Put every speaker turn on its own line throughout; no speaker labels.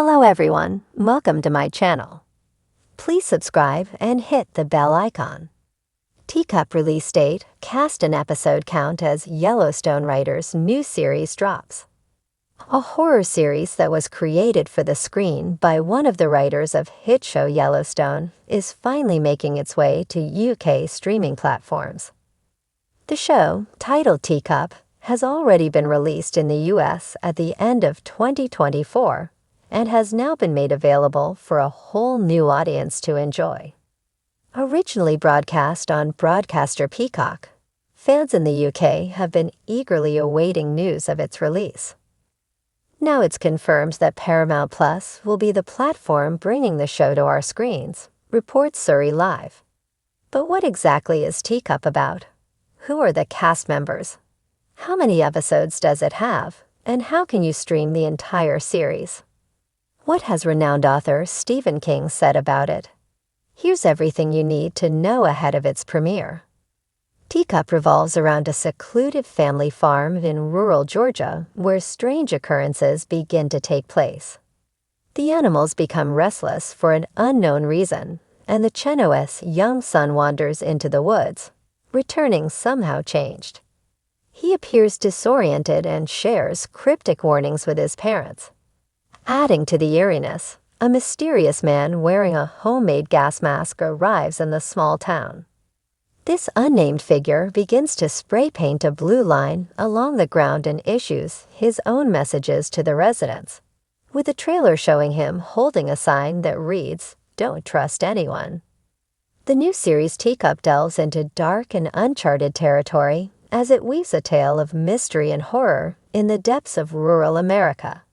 Hello everyone, welcome to my channel. Please subscribe and hit the bell icon. Teacup release date, cast and episode count as Yellowstone writers' new series drops. A horror series that was created for the screen by one of the writers of hit show Yellowstone is finally making its way to UK streaming platforms. The show, titled Teacup, has already been released in the US at the end of 2024 and has now been made available for a whole new audience to enjoy. Originally broadcast on broadcaster Peacock, fans in the UK have been eagerly awaiting news of its release. Now it's confirmed that Paramount Plus will be the platform bringing the show to our screens, reports Surrey Live. But what exactly is Teacup about? Who are the cast members? How many episodes does it have? And how can you stream the entire series? What has renowned author Stephen King said about it? Here's everything you need to know ahead of its premiere. Teacup revolves around a secluded family farm in rural Georgia where strange occurrences begin to take place. The animals become restless for an unknown reason, and the Chenoweth's young son wanders into the woods, returning somehow changed. He appears disoriented and shares cryptic warnings with his parents. Adding to the eeriness, a mysterious man wearing a homemade gas mask arrives in the small town. This unnamed figure begins to spray paint a blue line along the ground and issues his own messages to the residents, with the trailer showing him holding a sign that reads, "Don't trust anyone." The new series Teacup delves into dark and uncharted territory as it weaves a tale of mystery and horror in the depths of rural America.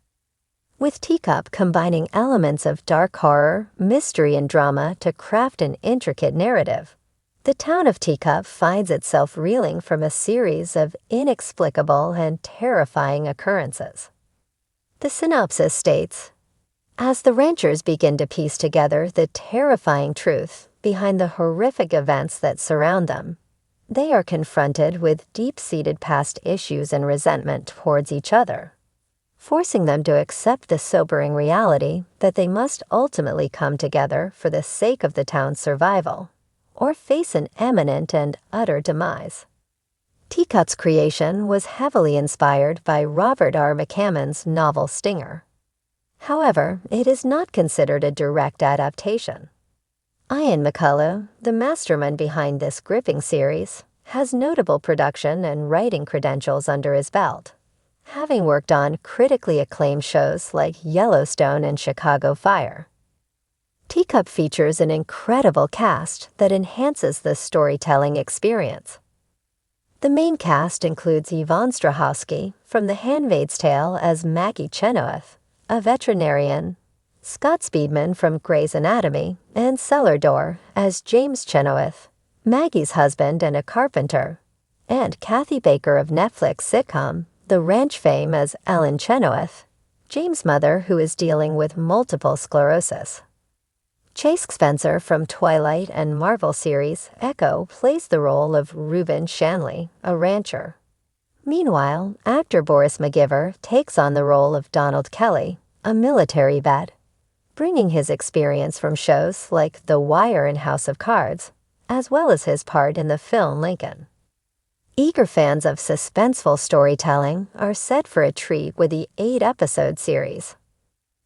With Teacup combining elements of dark horror, mystery, and drama to craft an intricate narrative, the town of Teacup finds itself reeling from a series of inexplicable and terrifying occurrences. The synopsis states, as the ranchers begin to piece together the terrifying truth behind the horrific events that surround them, they are confronted with deep-seated past issues and resentment towards each other, forcing them to accept the sobering reality that they must ultimately come together for the sake of the town's survival, or face an imminent and utter demise. Teacup's creation was heavily inspired by Robert R. McCammon's novel Stinger. However, it is not considered a direct adaptation. Ian McCullough, the mastermind behind this gripping series, has notable production and writing credentials under his belt, having worked on critically acclaimed shows like Yellowstone and Chicago Fire. Teacup features an incredible cast that enhances the storytelling experience. The main cast includes Yvonne Strahovski from The Handmaid's Tale as Maggie Chenoweth, a veterinarian, Scott Speedman from Grey's Anatomy, and Cellar Door as James Chenoweth, Maggie's husband and a carpenter, and Kathy Baker of Netflix sitcom The Ranch fame as Ellen Chenoweth, James' mother who is dealing with multiple sclerosis. Chase Spencer from Twilight and Marvel series Echo plays the role of Reuben Shanley, a rancher. Meanwhile, actor Boris McGiver takes on the role of Donald Kelly, a military vet, bringing his experience from shows like The Wire and House of Cards, as well as his part in the film Lincoln. Eager fans of suspenseful storytelling are set for a treat with the 8-episode series.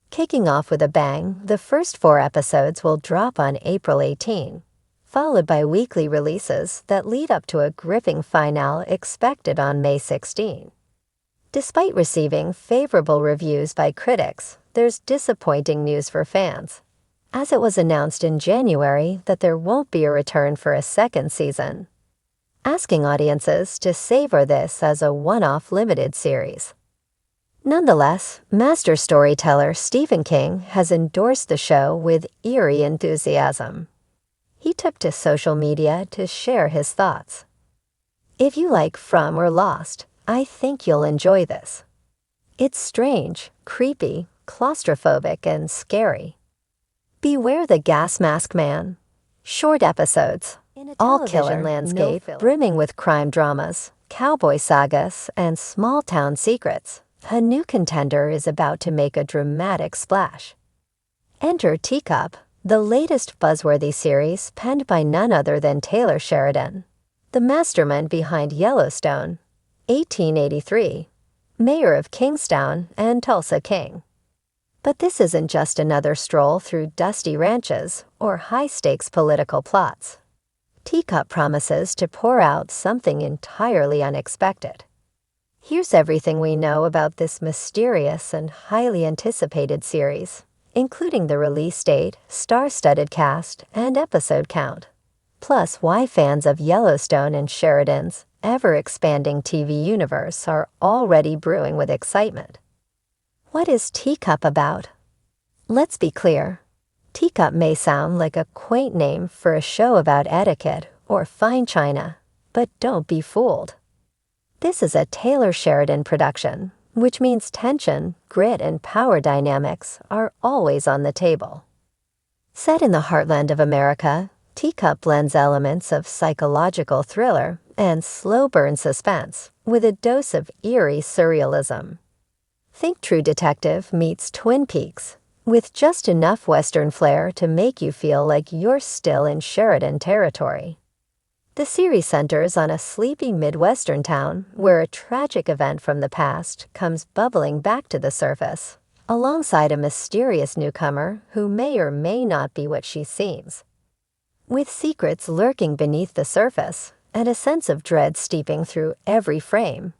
Kicking off with a bang, the first 4 episodes will drop on April 18, followed by weekly releases that lead up to a gripping finale expected on May 16. Despite receiving favorable reviews by critics, there's disappointing news for fans, as it was announced in January that there won't be a return for a second season, asking audiences to savor this as a one-off limited series. Nonetheless, master storyteller Stephen King has endorsed the show with eerie enthusiasm. He took to social media to share his thoughts. If you like From or Lost, I think you'll enjoy this. It's strange, creepy, claustrophobic, and scary. Beware the gas mask man. Short episodes, all killer landscape, brimming with crime dramas, cowboy sagas, and small-town secrets, A new contender is about to make a dramatic splash. Enter Teacup, the latest buzzworthy series penned by none other than Taylor Sheridan, the mastermind behind Yellowstone, 1883, mayor of Kingstown and Tulsa King. But this isn't just another stroll through dusty ranches or high-stakes political plots. Teacup promises to pour out something entirely unexpected. Here's everything we know about this mysterious and highly anticipated series, including the release date, star-studded cast, and episode count. Plus, why fans of Yellowstone and Sheridan's ever-expanding TV universe are already brewing with excitement. What is Teacup about? Let's be clear. Teacup may sound like a quaint name for a show about etiquette or fine china, but don't be fooled. This is a Taylor Sheridan production, which means tension, grit, and power dynamics are always on the table. Set in the heartland of America, Teacup blends elements of psychological thriller and slow-burn suspense with a dose of eerie surrealism. Think True Detective meets Twin Peaks, with just enough Western flair to make you feel like you're still in Sheridan territory. The series centers on a sleepy Midwestern town where a tragic event from the past comes bubbling back to the surface, alongside a mysterious newcomer who may or may not be what she seems. With secrets lurking beneath the surface and a sense of dread steeping through every frame,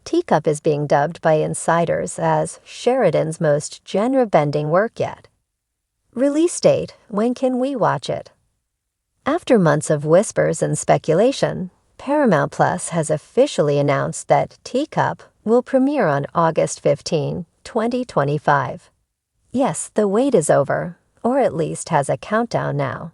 Teacup is being dubbed by insiders as Sheridan's most genre-bending work yet. Release date: when can we watch it? After months of whispers and speculation, Paramount Plus has officially announced that Teacup will premiere on August 15, 2025. Yes, the wait is over, or at least has a countdown now.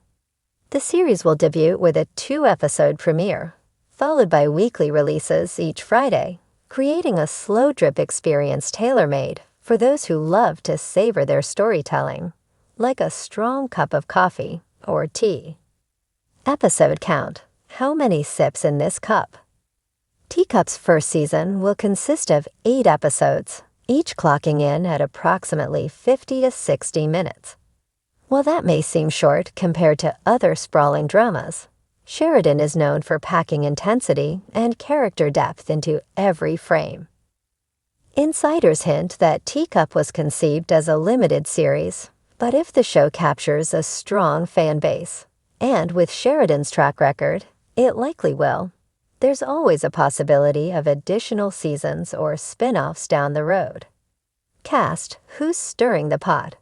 The series will debut with a 2-episode premiere, followed by weekly releases each Friday, creating a slow-drip experience tailor-made for those who love to savor their storytelling, like a strong cup of coffee or tea. Episode count: how many sips in this cup? Teacup's first season will consist of 8 episodes, each clocking in at approximately 50 to 60 minutes. While that may seem short compared to other sprawling dramas, Sheridan is known for packing intensity and character depth into every frame. Insiders hint that Teacup was conceived as a limited series, but if the show captures a strong fan base, and with Sheridan's track record, it likely will, there's always a possibility of additional seasons or spin-offs down the road. Cast: who's stirring the pot?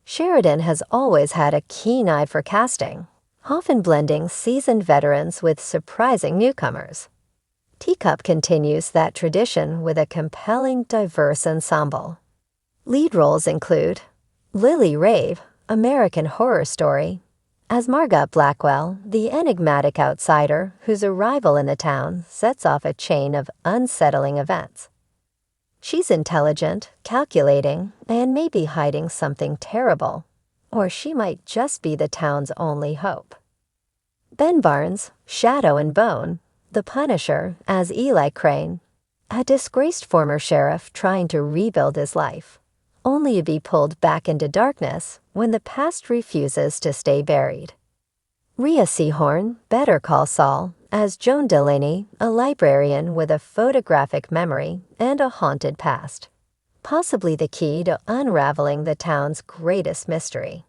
Sheridan has always had a keen eye for casting, often blending seasoned veterans with surprising newcomers. Teacup continues that tradition with a compelling, diverse ensemble. Lead roles include Lily Rave, American Horror Story, as Margot Blackwell, the enigmatic outsider whose arrival in the town sets off a chain of unsettling events. She's intelligent, calculating, and may be hiding something terrible, or she might just be the town's only hope. Ben Barnes, Shadow and Bone, the Punisher as Eli Crane, a disgraced former sheriff trying to rebuild his life, only to be pulled back into darkness when the past refuses to stay buried. Rhea Seehorn, Better Call Saul, as Joan Delaney, a librarian with a photographic memory and a haunted past, possibly the key to unraveling the town's greatest mystery.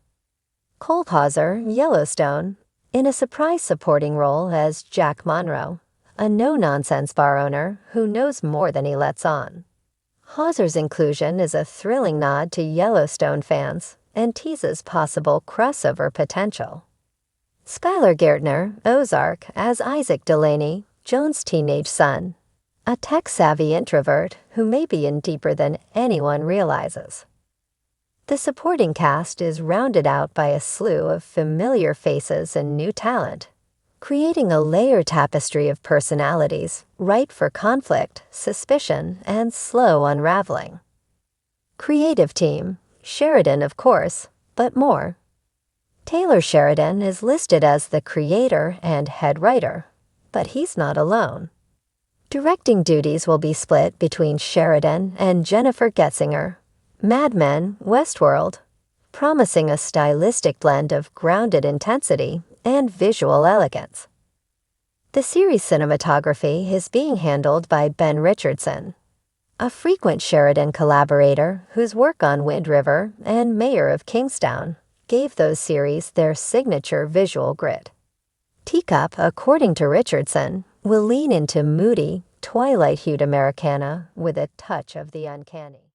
Cole Hauser, Yellowstone, in a surprise supporting role as Jack Monroe, a no-nonsense bar owner who knows more than he lets on. Hauser's inclusion is a thrilling nod to Yellowstone fans and teases possible crossover potential. Skylar Gertner, Ozark, as Isaac Delaney, Joan's teenage son, a tech-savvy introvert who may be in deeper than anyone realizes. The supporting cast is rounded out by a slew of familiar faces and new talent, creating a layered tapestry of personalities ripe for conflict, suspicion, and slow unraveling. Creative team: Sheridan, of course, but more. Taylor Sheridan is listed as the creator and head writer, but he's not alone. Directing duties will be split between Sheridan and Jennifer Getzinger. Mad Men, Westworld, promising a stylistic blend of grounded intensity and visual elegance. The series cinematography is being handled by Ben Richardson, a frequent Sheridan collaborator whose work on Wind River and Mayor of Kingstown gave those series their signature visual grit. Teacup, according to Richardson, will lean into moody, twilight-hued Americana with a touch of the uncanny.